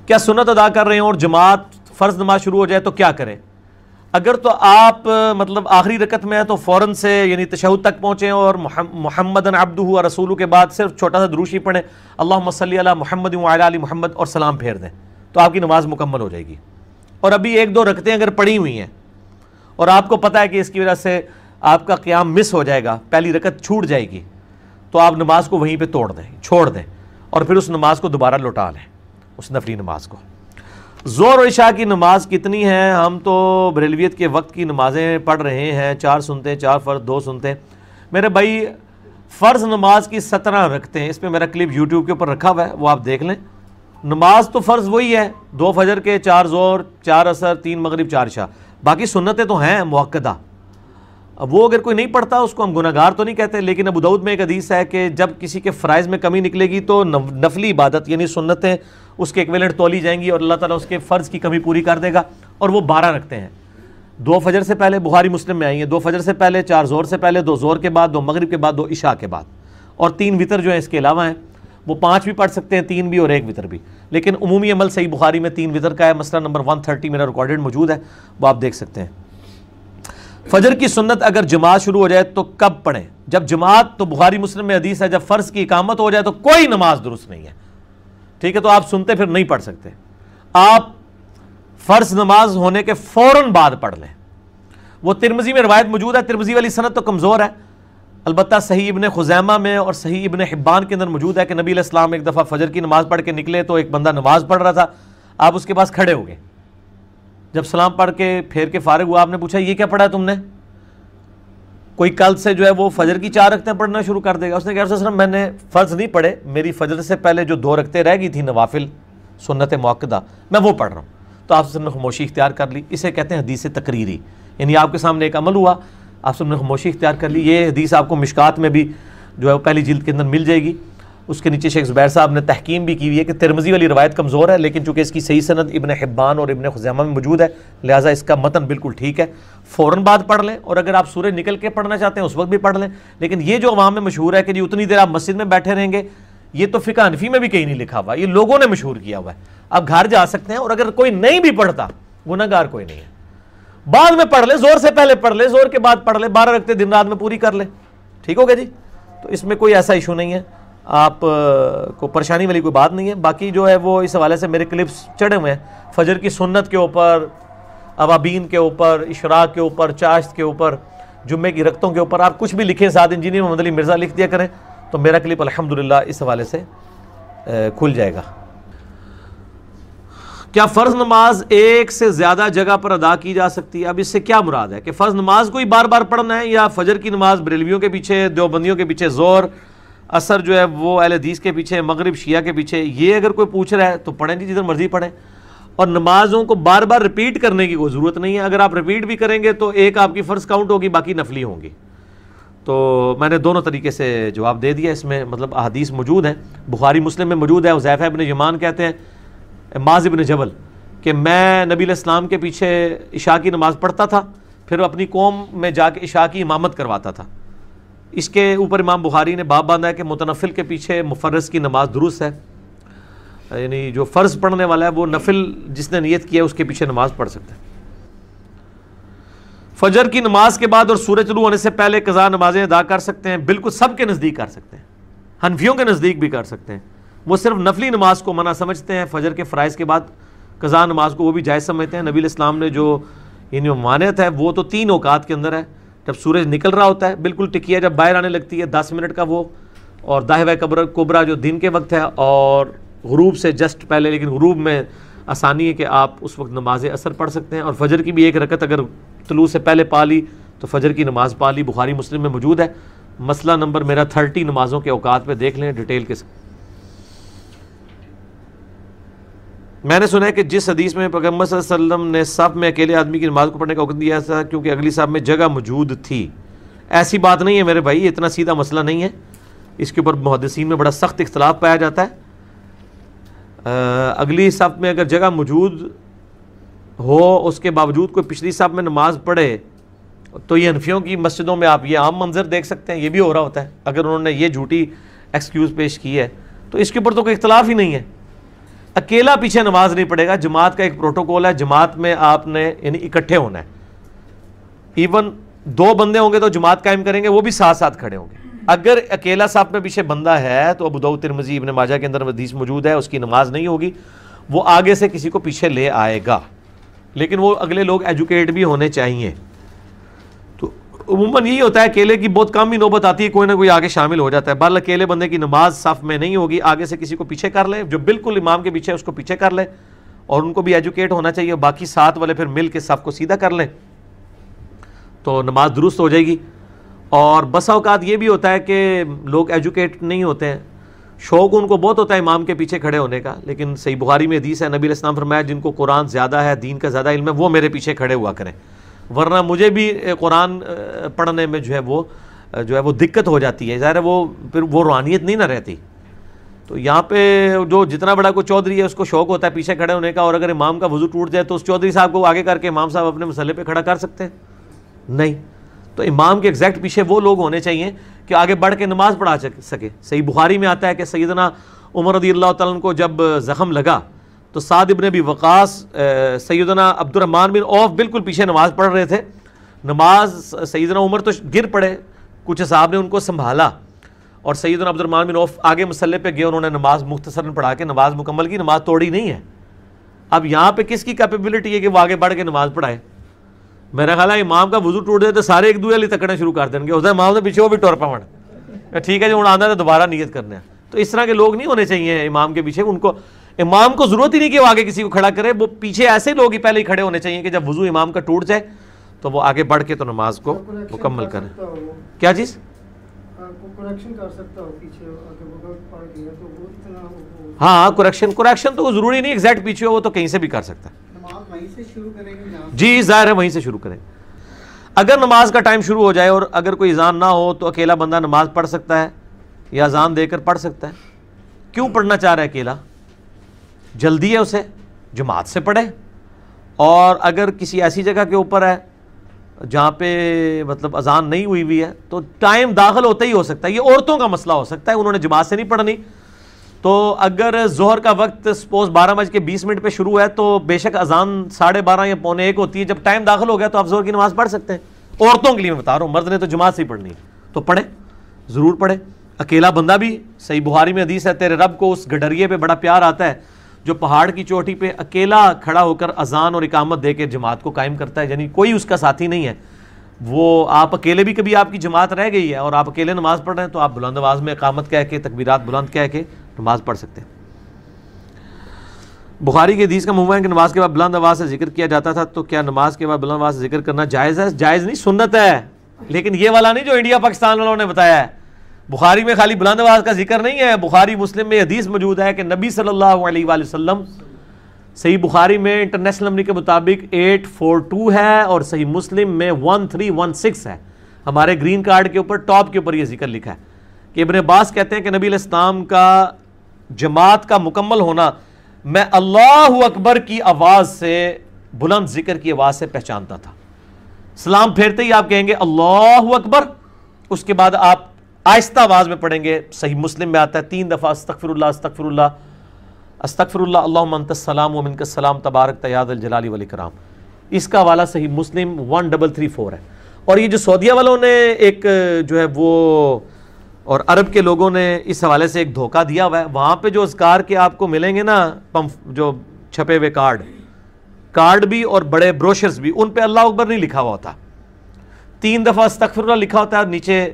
کیا سنت ادا کر رہے ہیں اور جماعت فرض نماز شروع ہو جائے تو کیا کریں؟ اگر تو آپ مطلب آخری رکعت میں ہیں تو فوراً سے یعنی تشہد تک پہنچیں اور محمدن عبدہ و رسولہ کے بعد صرف چھوٹا سا دروشی پڑھیں، اللہم صلی علی محمد وعلی آل محمد، اور سلام پھیر دیں تو آپ کی نماز مکمل ہو جائے گی۔ اور ابھی ایک دو رکعتیں اگر پڑھی ہوئی ہیں اور آپ کو پتہ ہے کہ اس کی وجہ سے آپ کا قیام مس ہو جائے گا، پہلی رکعت چھوٹ جائے گی، تو آپ نماز کو وہیں پہ چھوڑ دیں اور پھر اس نماز کو دوبارہ لوٹا لیں، اس نفلی نماز کو۔ ظہر اور عشاء کی نماز کتنی ہے؟ ہم تو بریلویت کے وقت کی نمازیں پڑھ رہے ہیں، 4 سنتے، 4 فرض، 2 سنتے۔ میرے بھائی فرض نماز کی 17 رکعتیں، اس پہ میرا کلپ یوٹیوب کے اوپر رکھا ہوا ہے، وہ آپ دیکھ لیں۔ نماز تو فرض وہی ہے، 2 فجر کے، 4 ظہر، 4 عصر، 3 مغرب، 4 عشاء، باقی سنتیں تو ہیں مؤکدہ۔ اب وہ اگر کوئی نہیں پڑھتا اس کو ہم گناہگار تو نہیں کہتے، لیکن ابو داؤد میں ایک حدیث ہے کہ جب کسی کے فرائض میں کمی نکلے گی تو نفلی عبادت یعنی سنتیں اس کے ایکویلنٹ تولی جائیں گی اور اللہ تعالیٰ اس کے فرض کی کمی پوری کر دے گا، اور وہ 12 رکھتے ہیں۔ 2 فجر سے پہلے، بخاری مسلم میں آئی ہیں، 2 فجر سے پہلے، 4 ظہر سے پہلے، 2 ظہر کے بعد، 2 مغرب کے بعد، 2 عشاء کے بعد، اور 3 وتر جو ہیں اس کے علاوہ ہیں، وہ 5 بھی پڑھ سکتے ہیں، 3 بھی اور 1 وتر بھی، لیکن عمومی عمل صحیح بخاری میں 3 وتر کا ہے، مسئلہ نمبر 130 میرا ریکارڈڈ موجود ہے، وہ آپ دیکھ سکتے ہیں۔ فجر کی سنت اگر جماعت شروع ہو جائے تو کب پڑھیں؟ جب جماعت، تو بخاری مسلم میں حدیث ہے جب فرض کی اقامت ہو جائے تو کوئی نماز درست نہیں ہے، ٹھیک ہے؟ تو آپ سنتے پھر نہیں پڑھ سکتے، آپ فرض نماز ہونے کے فوراً بعد پڑھ لیں۔ وہ ترمذی میں روایت موجود ہے، ترمذی والی سند تو کمزور ہے، البتہ صحیح ابن خزیمہ میں اور صحیح ابن حبان کے اندر موجود ہے کہ نبی علیہ السلام ایک دفعہ فجر کی نماز پڑھ کے نکلے تو ایک بندہ نماز پڑھ رہا تھا، آپ اس کے پاس کھڑے ہو گئے، جب سلام پڑھ کے پھیر کے فارغ ہوا آپ نے پوچھا یہ کیا پڑھا تم نے؟ کوئی کل سے جو ہے وہ فجر کی 4 رکعتیں پڑھنا شروع کر دے گا۔ اس نے کہا رسول اللہ میں نے فرض نہیں پڑھے، میری فجر سے پہلے جو 2 رکعتیں رہ گئی تھیں نوافل سنت مؤکدہ میں وہ پڑھ رہا ہوں، تو آپ سب نے خاموشی اختیار کر لی، اسے کہتے ہیں حدیث تقریری، یعنی آپ کے سامنے ایک عمل ہوا، آپ سب نے خاموشی اختیار کر لی۔ یہ حدیث آپ کو مشکات میں بھی جو ہے پہلی جلد کے اندر مل جائے گی، اس کے نیچے شیخ زبیر صاحب نے تحکیم بھی کی ہوئی ہے کہ ترمذی والی روایت کمزور ہے، لیکن چونکہ اس کی صحیح سند ابن حبان اور ابن خزیمہ میں موجود ہے لہٰذا اس کا متن بالکل ٹھیک ہے، فوراً بعد پڑھ لیں، اور اگر آپ سورج نکل کے پڑھنا چاہتے ہیں اس وقت بھی پڑھ لیں۔ لیکن یہ جو عوام میں مشہور ہے کہ جی اتنی دیر آپ مسجد میں بیٹھے رہیں گے، یہ تو فقہ حنفی میں بھی کہیں نہیں لکھا ہوا، یہ لوگوں نے مشہور کیا ہوا ہے۔ آپ گھر جا سکتے ہیں، اور اگر کوئی نہیں بھی پڑھتا گناہگار کوئی نہیں ہے، بعد میں پڑھ لیں، زور سے پہلے پڑھ لیں، زور کے بعد پڑھ لیں، 12 رکعتیں دن رات میں پوری کر لیں، ٹھیک ہو گیا جی؟ تو اس میں کوئی ایسا ایشو نہیں ہے، آپ کو پریشانی والی کوئی بات نہیں ہے۔ باقی جو ہے وہ اس حوالے سے میرے کلپس چڑھے ہوئے ہیں، فجر کی سنت کے اوپر، اوابین کے اوپر، اشراق کے اوپر، چاشت کے اوپر، جمعے کی رکعتوں کے اوپر، آپ کچھ بھی لکھیں، ساتھ انجینئر محمد علی مرزا لکھ دیا کریں تو میرا کلپ الحمدللہ اس حوالے سے کھل جائے گا۔ کیا فرض نماز ایک سے زیادہ جگہ پر ادا کی جا سکتی ہے؟ اب اس سے کیا مراد ہے کہ فرض نماز کو ہی بار بار پڑھنا ہے، یا فجر کی نماز بریلویوں کے پیچھے، دیوبندیوں کے پیچھے، ظہر عصر جو ہے وہ اہل حدیث کے پیچھے، مغرب شیعہ کے پیچھے؟ یہ اگر کوئی پوچھ رہا ہے تو پڑھیں جی، جدھر مرضی پڑھیں، اور نمازوں کو بار بار ریپیٹ کرنے کی کوئی ضرورت نہیں ہے۔ اگر آپ ریپیٹ بھی کریں گے تو ایک آپ کی فرض کاؤنٹ ہوگی، باقی نفلی ہوں گی۔ تو میں نے دونوں طریقے سے جواب دے دیا، اس میں مطلب احادیث موجود ہیں، بخاری مسلم میں موجود ہے، حذیفہ ابن یمان کہتے ہیں معاذ ابن جبل کہ میں نبی علیہ السلام کے پیچھے عشاء کی نماز پڑھتا تھا، پھر اپنی قوم میں جا کے عشاء کی امامت کرواتا تھا۔ اس کے اوپر امام بخاری نے باب باندھا ہے کہ متنفل کے پیچھے مفرض کی نماز درست ہے، یعنی جو فرض پڑھنے والا ہے وہ نفل جس نے نیت کیا ہے اس کے پیچھے نماز پڑھ سکتا ہے۔ فجر کی نماز کے بعد اور سورج طلوع ہونے سے پہلے قضا نمازیں ادا کر سکتے ہیں؟ بالکل، سب کے نزدیک کر سکتے ہیں، حنفیوں کے نزدیک بھی کر سکتے ہیں، وہ صرف نفلی نماز کو منع سمجھتے ہیں، فجر کے فرائض کے بعد قضا نماز کو وہ بھی جائز سمجھتے ہیں۔ نبی علیہ السلام نے جو یعنی ممانعت ہے وہ تو 3 اوقات کے اندر ہے، جب سورج نکل رہا ہوتا ہے بالکل ٹکیا جب باہر آنے لگتی ہے 10 منٹ کا وہ، اور داہوہ کبرا جو دن کے وقت ہے، اور غروب سے جسٹ پہلے، لیکن غروب میں آسانی ہے کہ آپ اس وقت نماز اثر پڑھ سکتے ہیں، اور فجر کی بھی 1 رکعت اگر طلوع سے پہلے پا لی تو فجر کی نماز پا لی، بخاری مسلم میں موجود ہے، مسئلہ نمبر میرا 30 نمازوں کے اوقات پہ دیکھ لیں ڈیٹیل کے ساتھ۔ میں نے سنا ہے کہ جس حدیث میں پیغمبر صلی اللہ علیہ وسلم نے صف میں اکیلے آدمی کی نماز کو پڑھنے کا حکم دیا تھا کیونکہ اگلی صف میں جگہ موجود تھی، ایسی بات نہیں ہے میرے بھائی، اتنا سیدھا مسئلہ نہیں ہے، اس کے اوپر محدثین میں بڑا سخت اختلاف پایا جاتا ہے۔ اگلی صف میں اگر جگہ موجود ہو اس کے باوجود کوئی پچھلی صف میں نماز پڑھے تو یہ حنفیوں کی مسجدوں میں آپ یہ عام منظر دیکھ سکتے ہیں، یہ بھی ہو رہا ہوتا ہے۔ اگر انہوں نے یہ جھوٹی ایکسکیوز پیش کی ہے تو اس کے اوپر تو کوئی اختلاف ہی نہیں ہے، اکیلا پیچھے نماز نہیں پڑھے گا، جماعت کا ایک پروٹوکول ہے، جماعت میں آپ نے یعنی اکٹھے ہونا ہے. ایون 2 بندے ہوں گے تو جماعت قائم کریں گے، وہ بھی ساتھ ساتھ کھڑے ہوں گے. اگر اکیلا صف میں پیچھے بندہ ہے تو ابو داؤد ترمذی ابن ماجہ کے اندر حدیث موجود ہے، اس کی نماز نہیں ہوگی، وہ آگے سے کسی کو پیچھے لے آئے گا. لیکن وہ اگلے لوگ ایجوکیٹ بھی ہونے چاہیے. تو عموماً یہی ہوتا ہے، اکیلے کی بہت کم ہی نوبت آتی ہے، کوئی نہ کوئی آگے شامل ہو جاتا ہے. بہرحال اکیلے بندے کی نماز صف میں نہیں ہوگی، آگے سے کسی کو پیچھے کر لے، جو بالکل امام کے پیچھے اس کو پیچھے کر لے، اور ان کو بھی ایجوکیٹ ہونا چاہیے. باقی ساتھ والے پھر مل کے صف کو سیدھا کر لیں تو نماز درست ہو جائے گی. اور بسا اوقات یہ بھی ہوتا ہے کہ لوگ ایجوکیٹ نہیں ہوتے ہیں، شوق ان کو بہت ہوتا ہے امام کے پیچھے کھڑے ہونے کا، لیکن صحیح بخاری میں حدیث ہے، نبی علیہ السلام فرمایا جن کو قرآن زیادہ ہے، دین کا زیادہ علم ہے، وہ میرے پیچھے کھڑے ہوا کریں، ورنہ مجھے بھی قرآن پڑھنے میں جو ہے وہ دقت ہو جاتی ہے. ظاہر ہے وہ پھر وہ روحانیت نہیں نہ رہتی. تو یہاں پہ جو جتنا بڑا کوئی چودھری ہے اس کو شوق ہوتا ہے پیچھے کھڑے ہونے کا، اور اگر امام کا وضو ٹوٹ جائے تو اس چودھری صاحب کو آگے کر کے امام صاحب اپنے مسئلے پہ کھڑا کر سکتے ہیں؟ نہیں. تو امام کے ایگزیکٹ پیچھے وہ لوگ ہونے چاہیے کہ آگے بڑھ کے نماز پڑھا سکے. صحیح بخاری میں آتا ہے کہ سیدنا عمر رضی اللہ تعالیٰ عنہ کو جب زخم لگا تو سعد ابن ابی وقاص، سیدنا عبد الرحمن بن عوف بالکل پیچھے نماز پڑھ رہے تھے. نماز سیدنا عمر تو گر پڑے، کچھ صاحب نے ان کو سنبھالا، اور سیدنا عبد الرحمن بن عوف آگے مسلح پہ گئے، انہوں نے نماز مختصراً پڑھا کے نماز مکمل کی، نماز توڑی نہیں ہے. اب یہاں پہ کس کی کیپیبلٹی ہے کہ وہ آگے بڑھ کے نماز پڑھائے؟ میرا خیال ہے امام کا وضو ٹوٹ جائے تو سارے ایک دوسرے تکڑنا شروع کر دیں گے، اس امام سے پیچھے وہ بھی ٹور پاؤں، ٹھیک ہے جو آنا ہے تو دوبارہ نیت کرنا ہے. تو اس طرح کے لوگ نہیں ہونے چاہیے امام کے پیچھے. ان کو امام کو ضرورت ہی نہیں کہ وہ آگے کسی کو کھڑا کرے، وہ پیچھے ایسے لوگ ہی پہلے ہی کھڑے ہونے چاہیے کہ جب وضو امام کا ٹوٹ جائے تو وہ آگے بڑھ کے تو نماز کو مکمل کریں. کیا چیز؟ ہاں کریکشن تو ضروری نہیں ایگزیکٹ پیچھے ہو، وہ تو کہیں سے بھی کر سکتا ہے. جی ظاہر ہے وہیں سے شروع کریں. اگر نماز کا ٹائم شروع ہو جائے اور اگر کوئی اذان نہ ہو تو اکیلا بندہ نماز پڑھ سکتا ہے یا اذان دے کر پڑھ سکتا ہے. کیوں پڑھنا چاہ رہا ہے اکیلا؟ جلدی ہے اسے، جماعت سے پڑھے. اور اگر کسی ایسی جگہ کے اوپر ہے جہاں پہ مطلب اذان نہیں ہوئی ہے تو ٹائم داخل ہوتا ہی ہو سکتا ہے. یہ عورتوں کا مسئلہ ہو سکتا ہے، انہوں نے جماعت سے نہیں پڑھنی، تو اگر ظہر کا وقت سپوز 12:20 پہ شروع ہے تو بے شک اذان 12:30 یا 12:45 ہوتی ہے. جب ٹائم داخل ہو گیا تو آپ ظہر کی نماز پڑھ سکتے ہیں. عورتوں کے لیے میں بتا رہا ہوں، مرد نے تو جماعت سے ہی پڑھنی ہے تو پڑھے، ضرور پڑھے. اکیلا بندہ بھی، صحیح بخاری میں حدیث ہے، تیرے رب کو اس گڈریے پہ بڑا پیار آتا ہے جو پہاڑ کی چوٹی پہ اکیلا کھڑا ہو کر اذان اور اقامت دے کے جماعت کو قائم کرتا ہے. یعنی کوئی اس کا ساتھی نہیں ہے. وہ آپ اکیلے بھی، کبھی آپ کی جماعت رہ گئی ہے اور آپ اکیلے نماز پڑھ رہے ہیں تو آپ بلند آواز میں اقامت کہہ کے، تکبیرات بلند کہہ کے نماز پڑھ سکتے ہیں. بخاری کی حدیث کا مفہوم ہے کہ نماز کے بعد بلند آواز سے ذکر کیا جاتا تھا، تو کیا نماز کے بعد بلند آواز سے ذکر کرنا جائز ہے؟ جائز نہیں، سنت ہے. لیکن یہ والا نہیں جو انڈیا پاکستان والوں نے بتایا ہے. بخاری میں خالی بلند آواز کا ذکر نہیں ہے، بخاری مسلم میں حدیث موجود ہے کہ نبی صلی اللہ علیہ وآلہ وسلم، صحیح بخاری میں انٹرنیشنل نمبر کے مطابق 842 ہے اور صحیح مسلم میں 1316 ہے. ہمارے گرین کارڈ کے اوپر ٹاپ کے اوپر یہ ذکر لکھا ہے کہ ابن عباس کہتے ہیں کہ نبی علیہ السلام کا جماعت کا مکمل ہونا میں اللہ اکبر کی آواز سے، بلند ذکر کی آواز سے پہچانتا تھا. سلام پھیرتے ہی آپ کہیں گے اللہ اکبر، اس کے بعد آپ آہستہ آواز میں پڑھیں گے. صحیح مسلم میں آتا ہے 3 دفعہ استغفر اللہ استغفر اللہ استغفر اللہ اللہم انت السلام و منک السلام تبارک یا ذا الجلال والاکرام. اس کا حوالہ صحیح مسلم 1334 ہے. اور یہ جو سعودیہ والوں نے ایک جو ہے وہ، اور عرب کے لوگوں نے اس حوالے سے ایک دھوکہ دیا ہوا ہے. وہاں پہ جو اذکار کے آپ کو ملیں گے نا، جو چھپے ہوئے کارڈ بھی اور بڑے بروشرز بھی، ان پہ اللہ اکبر نہیں لکھا ہوا ہوتا. 3 دفعہ استغفر اللہ لکھا ہوتا ہے، نیچے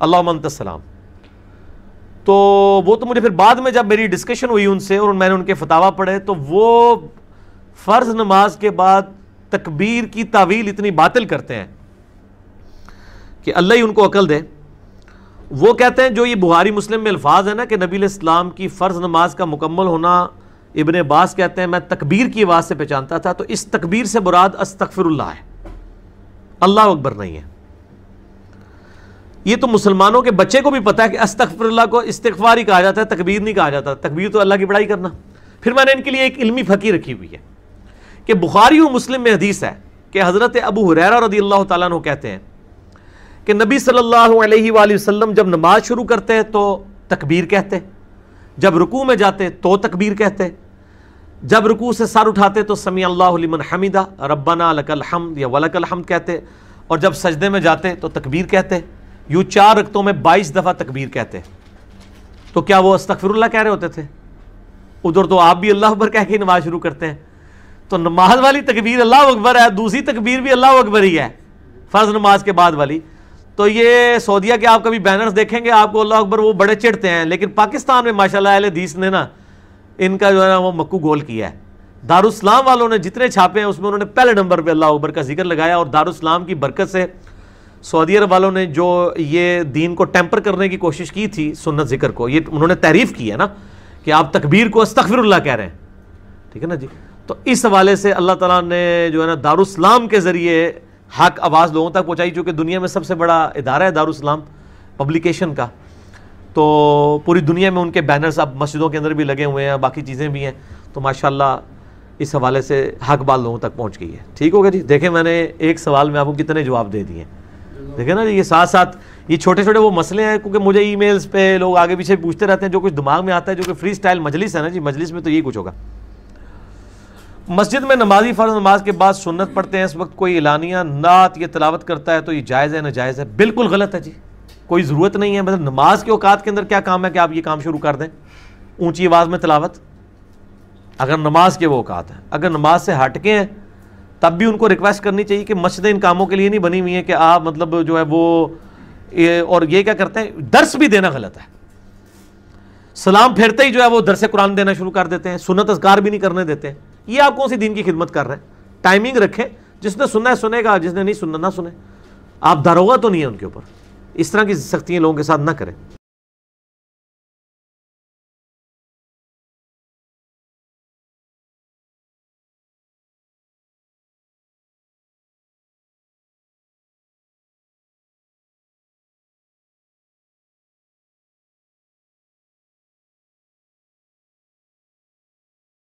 اللہم انت السلام. تو وہ تو مجھے پھر بعد میں جب میری ڈسکشن ہوئی ان سے اور میں نے ان کے فتاویٰ پڑھے تو وہ فرض نماز کے بعد تکبیر کی تعویل اتنی باطل کرتے ہیں کہ اللہ ہی ان کو عقل دے. وہ کہتے ہیں جو یہ بخاری مسلم میں الفاظ ہے نا کہ نبی علیہ السلام کی فرض نماز کا مکمل ہونا، ابن عباس کہتے ہیں میں تکبیر کی آواز سے پہچانتا تھا، تو اس تکبیر سے مراد استغفر اللہ ہے، اللہ اکبر نہیں ہے. یہ تو مسلمانوں کے بچے کو بھی پتا ہے کہ استغفر اللہ کو استغفار ہی کہا جاتا ہے، تکبیر نہیں کہا جاتا. تکبیر تو اللہ کی بڑائی کرنا. پھر میں نے ان کے لیے ایک علمی پھکی رکھی ہوئی ہے کہ بخاری و مسلم میں حدیث ہے کہ حضرت ابو ہریرہ رضی اللہ تعالیٰ عنہ کہتے ہیں کہ نبی صلی اللہ علیہ وآلہ وسلم جب نماز شروع کرتے تو تکبیر کہتے، جب رکوع میں جاتے تو تکبیر کہتے، جب رکوع سے سر اٹھاتے تو سمی اللہ لمن حمیدہ ربنا لک الحمد یا ولک الحمد کہتے، اور جب سجدے میں جاتے تو تکبیر کہتے. یوں 4 رکعتوں میں 22 دفعہ تکبیر کہتے. تو کیا وہ استغفر اللہ کہہ رہے ہوتے تھے؟ ادھر تو آپ بھی اللہ اکبر کہہ کے نماز شروع کرتے ہیں. تو نماز والی تکبیر اللہ اکبر ہے، دوسری تکبیر بھی اللہ اکبر ہی ہے فرض نماز کے بعد والی. تو یہ سعودیہ کے آپ کبھی بینرز دیکھیں گے آپ کو اللہ اکبر وہ بڑے چڑھتے ہیں، لیکن پاکستان میں ماشاءاللہ اہل حدیث نے نا ان کا جو ہے نا وہ مکو گول کیا ہے. دارالاسلام والوں نے جتنے چھاپے ہیں اس میں انہوں نے پہلے نمبر پہ اللہ اکبر کا ذکر لگایا، اور دارالاسلام کی برکت سے سعودی عرب والوں نے جو یہ دین کو ٹیمپر کرنے کی کوشش کی تھی سنت ذکر کو، یہ انہوں نے تعریف کی ہے نا کہ آپ تکبیر کو استغفر اللہ کہہ رہے ہیں. ٹھیک ہے نا جی. تو اس حوالے سے اللہ تعالیٰ نے جو ہے نا دارالاسلام کے ذریعے حق آواز لوگوں تک پہنچائی، چونکہ دنیا میں سب سے بڑا ادارہ ہے دارالاسلام پبلیکیشن کا. تو پوری دنیا میں ان کے بینرز اب مسجدوں کے اندر بھی لگے ہوئے ہیں، باقی چیزیں بھی ہیں. تو ماشاءاللہ اس حوالے سے حق بات لوگوں تک پہنچ گئی ہے. ٹھیک ہوگا جی. دیکھیں میں نے ایک سوال میں آپ کو کتنے جواب دے دیے. دیکھیں نا جی، یہ ساتھ ساتھ یہ چھوٹے چھوٹے وہ مسئلے ہیں، کیونکہ مجھے ای میلز پہ لوگ آگے پیچھے پوچھتے رہتے ہیں، جو کچھ دماغ میں آتا ہے، جو کہ فری سٹائل مجلس ہے نا جی، مجلس میں تو یہی کچھ ہوگا. مسجد میں نمازی فرض نماز کے بعد سنت پڑھتے ہیں، اس وقت کوئی اعلانیہ نعت یا تلاوت کرتا ہے تو یہ جائز ہے ناجائز ہے؟ بالکل غلط ہے جی، کوئی ضرورت نہیں ہے. مطلب نماز کے اوقات کے اندر کیا کام ہے کہ آپ یہ کام شروع کر دیں اونچی آواز میں تلاوت؟ اگر نماز کے وہ اوقات ہیں، اگر نماز سے ہٹ کے ہیں تب بھی ان کو ریکویسٹ کرنی چاہیے کہ مسجدیں ان کاموں کے لیے نہیں بنی ہوئی ہیں کہ آپ مطلب جو ہے وہ اور یہ کیا کرتے ہیں، درس بھی دینا غلط ہے. سلام پھیرتے ہی جو ہے وہ درس قرآن دینا شروع کر دیتے ہیں، سنت اذکار بھی نہیں کرنے دیتے ہیں. یہ آپ کون سی دین کی خدمت کر رہے ہیں؟ ٹائمنگ رکھیں، جس نے سننا ہے سنے گا، جس نے نہیں سننا نہ سنے. آپ داروغہ تو نہیں ہے ان کے اوپر. اس طرح کی سختیاں لوگوں کے ساتھ نہ کریں.